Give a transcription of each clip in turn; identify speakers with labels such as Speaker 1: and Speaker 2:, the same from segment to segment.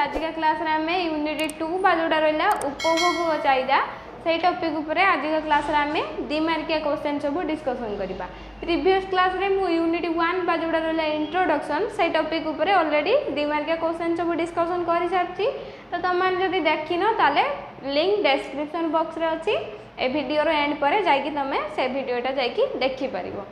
Speaker 1: आज का क्लास रे आमे यूनिट 2 बा जोड़ा रहला उपभोग व चाहिदा से टॉपिक ऊपर आज का क्लास रे आमे 2 मार्किया क्वेश्चन सब डिस्कशन करबा। प्रीवियस क्लास रे मु यूनिट 1 बा जोड़ा रहला इंट्रोडक्शन से टॉपिक ऊपर ऑलरेडी 2 मार्किया क्वेश्चन सब डिस्कशन करि सारछि। तो तुम माने जदी देखिनो ताले लिंक डिस्क्रिप्शन बॉक्स रे अछि। ए वीडियो रो एंड पर जाई तमे से वीडियोटा जाई देखि परिबो।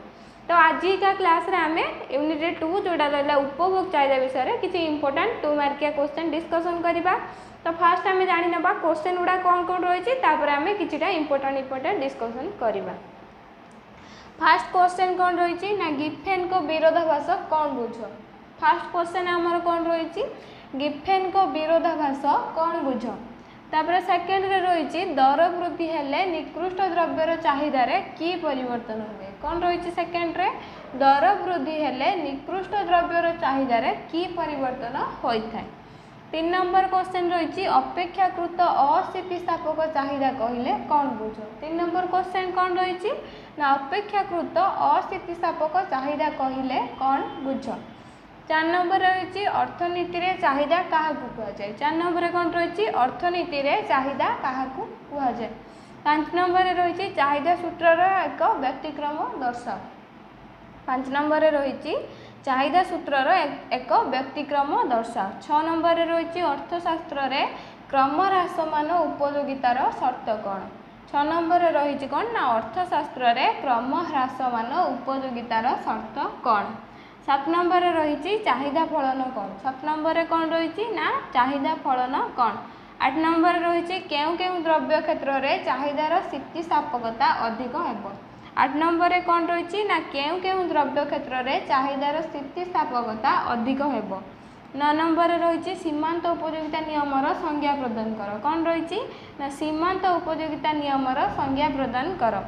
Speaker 1: तो आज का क्लास रे आमे यूनिट 2 जोड़ा रहला उपभोग चाहिदा विषय किसी इंपोर्टेंट 2 मार्किया क्वेश्चन डिस्कशन करिबा। तो फास्ट आमे जानि नबा क्वेश्चन उडा कोन कोन रहिछि तापर आमे किछिटा इंपोर्टेंट डिस्कशन करिबा। फास्ट क्वेश्चन कोन रहिछि ना गिब्सन को विरोधाभास कोन बुझो। फास्ट क्वेश्चन हमर कोन रहिछि गिब्सन को विरोधाभास कोन बुझो। तापर सेकंड रे रहिछि दर वृद्धि हेले निकृष्ट द्रव्यर चाहिदा रे की परिवर्तन होबे। कोन रहिछि सेकंड रे दर वृद्धि हेले निकृष्ट द्रव्यर चाहिदा रे की परिवर्तन होई थाय। 3 नंबर क्वेश्चन रहिछि अपेक्षाकृत अस्थितिस्थापक चाहिदा कहिले कोन बुझो। 3 नंबर क्वेश्चन कोन रहिछि ना अपेक्षाकृत अस्थितिस्थापक चाहिदा कहिले कोन बुझो। 4 नंबर रही अर्थनीति रे चाहिदा काहाकू कुआ जाय। 4 नंबर कोन रही अर्थनीति रे चाहिदा काहाकू कुआ जाय। 5 नंबर रही चाहिदा सूत्रर एक व्यतिक्रम दर्शाओ। 5 नंबर रही चाहिदा सूत्रर एक व्यतिक्रम दर्शाओ। 6 नंबर रही अर्थशास्त्र रे क्रम ह्रासमान उपयोगितार शर्त कोन। 6 नंबर रही कोन ना अर्थशास्त्र रे क्रम ह्रासमान उपयोगितार शर्त कोन। 7 नंबर रही चाहिदा फलन कौन। 7 नंबर कौन रही ना चाहिदा फलन कौन। 8 नंबर रही केउ केउ द्रव्य क्षेत्र रे चाहिदार स्थितिस्थापकता अधिक हेबो। 8 नंबर कौन रही ना केउ केउ द्रव्य क्षेत्र रे चाहिदार स्थितिस्थापकता अधिक हेबो। 9 नंबर रही सीमांत उपयोगिता नियमर संज्ञा प्रदान कर। कौन रही ना सीमांत उपयोगिता नियमर संज्ञा प्रदान कर।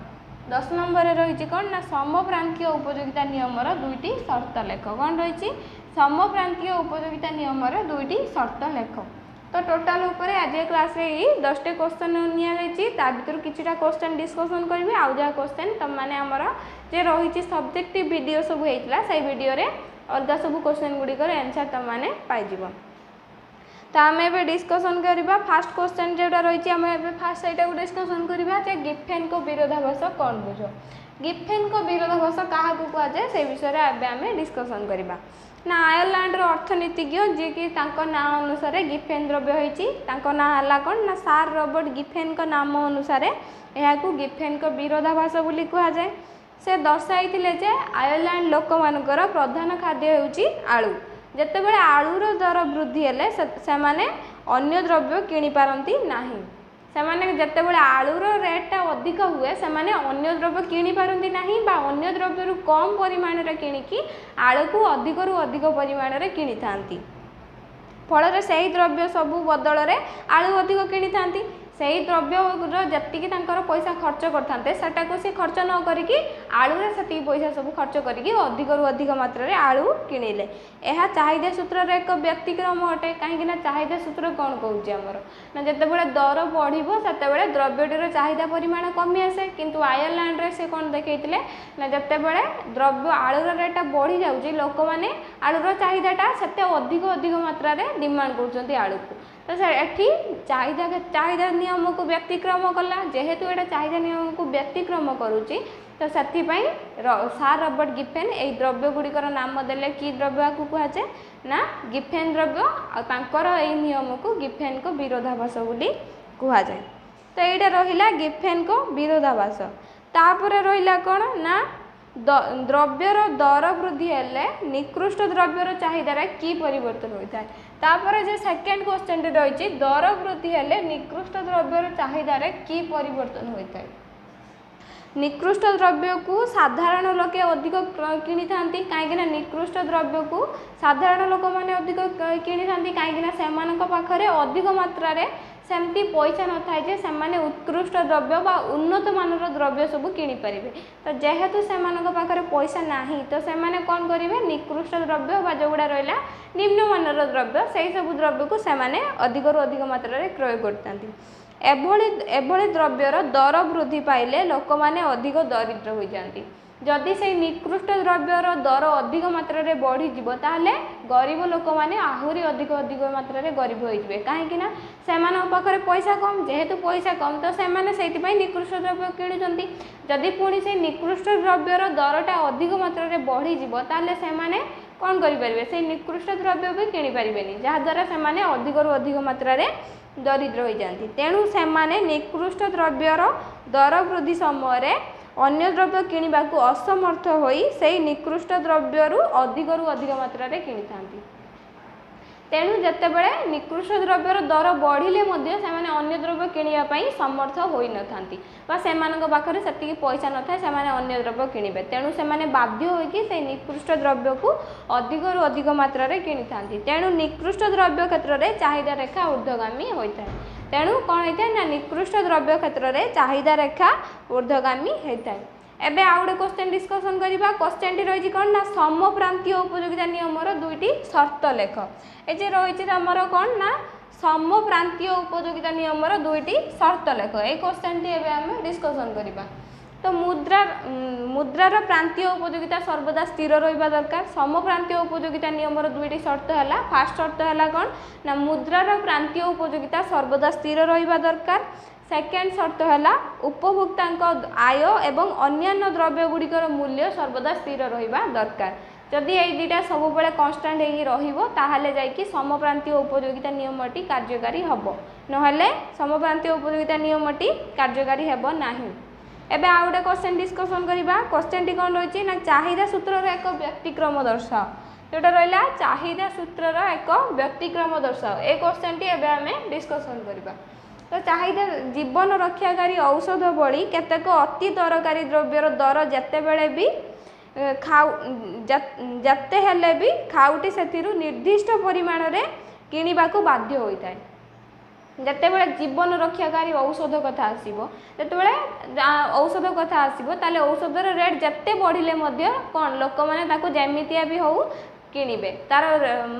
Speaker 1: 10 नंबर रही कौन ना समप्रांतीय उपयोगिता नियमर 2टी शर्त लेख। कौन रही समप्रांतीय उपयोगिता नियमर 2टी शर्त लेख। तो टोटाल ऊपर आज क्लास रे 10टे क्वेश्चन निया जायछि। ता भीतर किछिटा क्वेश्चन डिस्कशन करबे। आउ जा क्वेश्चन तम माने हमर जे रही सब्जेक्टिव वीडियो सब हेतला से वीडियो रे अलगा सब क्वेश्चन गुडी कर आंसर तम माने पाइ जिवो। तो आम ए डिस्कसन करवा फास्ट क्वेश्चन जोटा रही आम ए फास्ट सहीटा डिस्कसन करवा गिब्सन को विरोधाभास कौन बुझ। गिब्सन को विरोधाभास क्या कहुए से विषय में आम डिस्कसन करवा ना आयरलैंड अर्थनीतिज्ञ जी कि ना अनुसार गिब्सन द्रव्य होती ना है कौन ना सार रॉबर्ट गिब्सन का नाम अनुसार यह गिब्सन को विरोधाभास बोली कहुए। से दर्शाई जे आयरलैंड लोक मानकर प्रधान खाद्य होउची आलू। जेतेबेले आलूर दर वृद्धि हेले से माने अन्य द्रव्य किनी पारंती नाही। से माने जेतेबेले आलूर रेटटा अधिक हुए से माने अन्य द्रव्य किनी पारंती नाही बा अन्य द्रव्य कम परिमाण रे किनिकी आलू को अधिक रु अधिक परिमाण रे किनी थांती। फल रे सही द्रव्य सबु बदल रे आलू अधिक किनी थांती। सही द्रव्य जतिकी पैसा खर्च करते सेटा सी खर्च न करिकी आलू रे सेती पैसा सब खर्च करिकी अधिक रु अधिक मात्रा रे आलू किणिले। यह चाहिदा सूत्र एक व्यतिक्रम अटे। कहीं चाहिदा सूत्र कौन कहूँ आमर ना जितेबाला दर बढ़ो से द्रव्यटर चाहिदा परिमाण कमी आसे। किंतु आयरलैंड रे से कौन देखते ना जितेबाला द्रव्य आलूर रेटा बढ़ी जाऊँगी लोक मैंने आलूर चाहिदाटा से अधिक अधिक मात्रा रे डिमांड कर आलू को। तो ये चाहिदा नियम को व्यतिक्रम कला जेहेतु ये चाहिदा नियम को व्यतिक्रम करुच्ची। तो से सार रॉबर्ट गिब्सन यही द्रव्य गुड़िकर नाम देले कि द्रव्य को कहुए ना गिब्सन द्रव्य और नियम को गिब्सन को विरोधाभास बोली कहुए। तो ये रहा गिब्सन को विरोधाभास। तापर रहा कौन ना द्रव्यर दर वृद्धि हेले निकृष्ट द्रव्यर चाहिदा की परिवर्तन होता है। तापर जे सेकंड क्वेश्चन रही दर वृद्धि हेले निकृष्ट द्रव्यर चाहिदा की परिवर्तन होता है। निकृष्ट द्रव्य को साधारण लोके अधिक किनी थांती कहीं निकृष्ट द्रव्य को साधारण लोक मैंने अधिक किनी थांती कहीं सेमानक पाखरे अधिक मात्रा रे सेमती पैसा न थाए जे सेमाने उत्कृष्ट द्रव्य बा उन्नत मानर द्रव्य सब किनी परिबे। तो जेहेतु सेमानक पाखरे पैसा नाही तो सेमाने कौन करिवे निकृष्ट द्रव्य बा जोगुडा रहिला निम्न मानर द्रव्य सेही सब द्रव्य को सेमाने अधिक रु अधिक मात्रा रे क्रय करतांती। एभली द्रव्यर दर वृद्धि पाइले लोक माने अधिक दरिद्र हो जाती। जदि से निकृष्ट द्रव्यर दर अधिक मात्रा रे बढ़ी जीवो ताहले गरीब लोक माने आहुरी अधिक अधिक मात्रा रे गरीब होई जिवे काहेकि ना सेमान पाखरे पैसा कम जेहेतु पैसा कम तो सेमाने सेति पई निकृष्ट द्रव्य किणुचंती जदि पुणी से निकृष्ट द्रव्यर दरटा अधिक मात्रा रे बढ़ी जीवो ताहले सेमाने कौन करें से निकृष्ट द्रव्य भी किणी पारे जहाद्वारा से अधिक रु अधिक मात्रा रे दरिद्र हो जाती तेणु से निकृष्ट द्रव्यर दर वृद्धि समय अन्य द्रव्य किणवा को असमर्थ होई से निकृष्ट द्रव्य अधिक रु अधिक मात्रा रे किणी थांती तेणु जितेबले निकृष्ट द्रव्यर दर बढ़िले से अन्य द्रव्य किणवाई समर्थ होई न थांती से पाखे से पैसा न थाए से अन्य द्रव्य किणवे तेणु से बाध्य होइकि से निकृष्ट द्रव्य को अधिक रु अधिक मात्रा रे किणी थांती तेणु निकृष्ट द्रव्य क्षेत्र में चाहिदा रेखा ऊर्ध्वगामी होता है तेणु कौन होता है ना निकृष्ट द्रव्य क्षेत्र में चाहिदा रेखा ऊर्ध्वगामी होता है एबे आ गोटे क्वेश्चन डिस्कसन करबा क्वेश्चन टी रही कौन ना समप्रांतीय उपयोगिता नियम दुईटी शर्त लेख ये रही तुमर कौन ना समप्रांतीय उपयोगिता नियम दुईटी शर्त लेख ये क्वेश्चन टी एबे आमे डिस्कसन करबा तो मुद्रार प्रांतीय उपयोगिता सर्वदा स्थिर रहिबा दरकार समप्रांतीय उपयोगिता नियम दुईटी शर्त है फास्ट शर्त है कौन ना मुद्रार प्रांतीय उपयोगिता सर्वदा स्थिर रहिबा दरकार सेकेंड शर्त है उपभोक्ता आय एवं अन्यान्य द्रव्य गुड़िकर मूल्य सर्वदा स्थिर रहिबा दरकार जदि ये दुटा सब बेले कन्स्टांट होताले जाकि समप्रांतीय उपयोगिता नियमटी कार्यकारी हम नहले समप्रांतीय उपयोगिता नियमटी कार्यकारी हेब नाही एबे आ गोटे क्वेश्चन डिस्कसन करबा क्वेश्चन टी कौन रही ना चाहिदा सूत्रर एक व्यक्तिक्रम दर्शाओ जोटा रहा चाहिदा सूत्रर एक व्यक्तिक्रम दर्शाओ ए क्वेश्चन टी एबे आमे डिस्कसन करबा तो चाहिदा जीवन रक्षाकारी औषध भली केतेक अति दरकारी द्रव्यर दर जेते बेले भी जते हेले भी खाउटी सेथिरु निर्दिष्ट परिमाण रे किनिबा को बाध्य होइताय जते बेले जीवन रक्षाकारी औषध कथा आसीबो जते बेले औषध कथा आसीबो ताले औषधर रेट जते बढ़िले मध्य कोन लोक माने ताको जेमितिया भी हो किणवे तार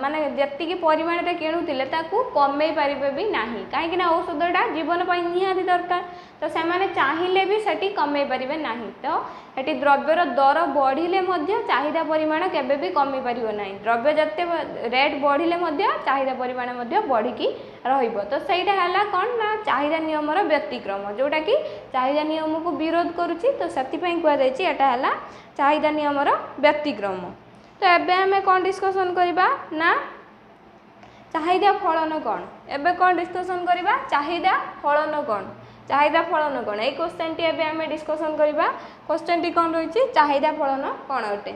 Speaker 1: माने जत्तिकी परिमाण रे किणुतिले ताकू कमे पारिबे भी नाही काहेकि ना औषधटा जीवन पई निहाती दरकार तो से माने चाहिले भी सेठी कमे पारिबे नाही तो एटी द्रव्यर दर बढ़िले मध्य चाहिदा परिमाण केबे भी कमी पारिबो नाही द्रव्य जत्ते रेट बढ़िले मध्य चाहिदा परिमाण मध्य बढ़िकी रहिबो तो सेटा हला कोन ना चाहिदा नियमर व्यतिक्रम जोटा कि चाहिदा नियम को विरोध करूची तो सेति पई कुआ जायछि एटा हला चाहिदा नियमर व्यतिक्रम तो एबे हमें कौन डिस्कसन करबा ना चाहिदा फलन कौन एबे कौन डिस्कसन करबा चाहिदा फलन कौन ए क्वेश्चन टी एबे हमें डिस्कसन करबा क्वेश्चन टी कौन रही चाहिदा फलन कौन अटे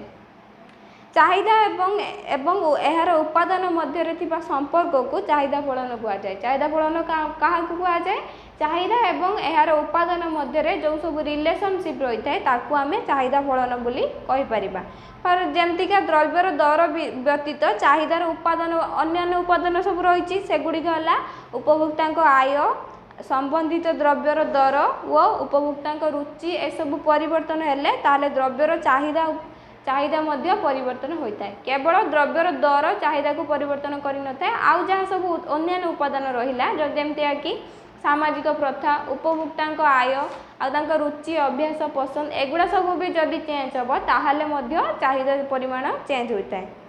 Speaker 1: चाहिदा एवं एहार उपादान मध्य रे थिबा संपर्क को चाहिदा फलन कुआ जाय चाहिदा फलन काहा को कुआ जाय चाहिदा एवं एहार उपादान मध्य रे जो सब रिलेशनशिप रही थाए ताकू आमे चाहिदा फलन बोली कहि परिबा पर जेमतिका द्रव्यर दर व्यतीत चाहिदार उपादान अन्य उपादान सब रही सेगुड़ी हला उपभोक्ता आय संबंधित द्रव्यर दर व उपभोक्ता रुचि ए सब परिवर्तन हेले ताले द्रव्यर चाहिदा मध्य परिवर्तन होता है केवल द्रव्यर दर चाहिदा को परिवर्तन करि न थाए आउ जहाँ सब अन्य उपादान रहिला जो जेमतिया कि सामाजिक प्रथा उपभोक्ता आय आउ रुचि अभ्यास पसंद एगुड़ा सब भी जदि चेंज हम ताहले मध्य चाहिदा परिमाण चेंज होता है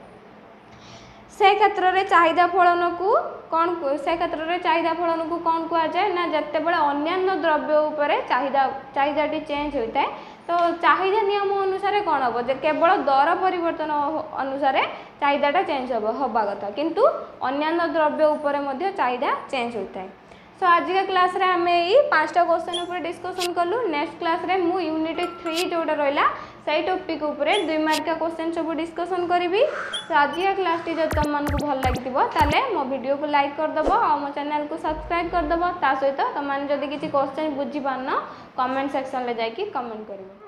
Speaker 1: से क्षेत्र में चाहिदा फलन को कौन से क्षेत्र में चाहिदा फलन को कौन कह जाए ना जिते बड़े अन्य द्रव्य उपर चाहिदाटी चेंज होता है तो चाहिदा नियम अनुसार कौन हम केवल दर परिवर्तन अनुसार चाहिदाटा चेंज हवा कथा किंतु अन्य द्रव्य उपर चाहिदा चेंज होता है सो आज का क्लास रे आमे ई 5टा क्वेश्चन ऊपर डिस्कशन कलु नेक्स्ट क्लास रे मु यूनिट 3 जोटा रहिला सही टॉपिक ऊपर 2 मार्क का क्वेश्चन सब डिस्कशन करिवि तो आज का क्लास टी जब तुम को भल लागितिबो ताले मो वीडियो को लाइक कर दबो और मो चैनल को सब्सक्राइब कर दबो ता सहित तुम माने जदी किछि क्वेश्चन बुझी पारन कमेंट सेक्शन ले जाई कि कमेंट करिवो।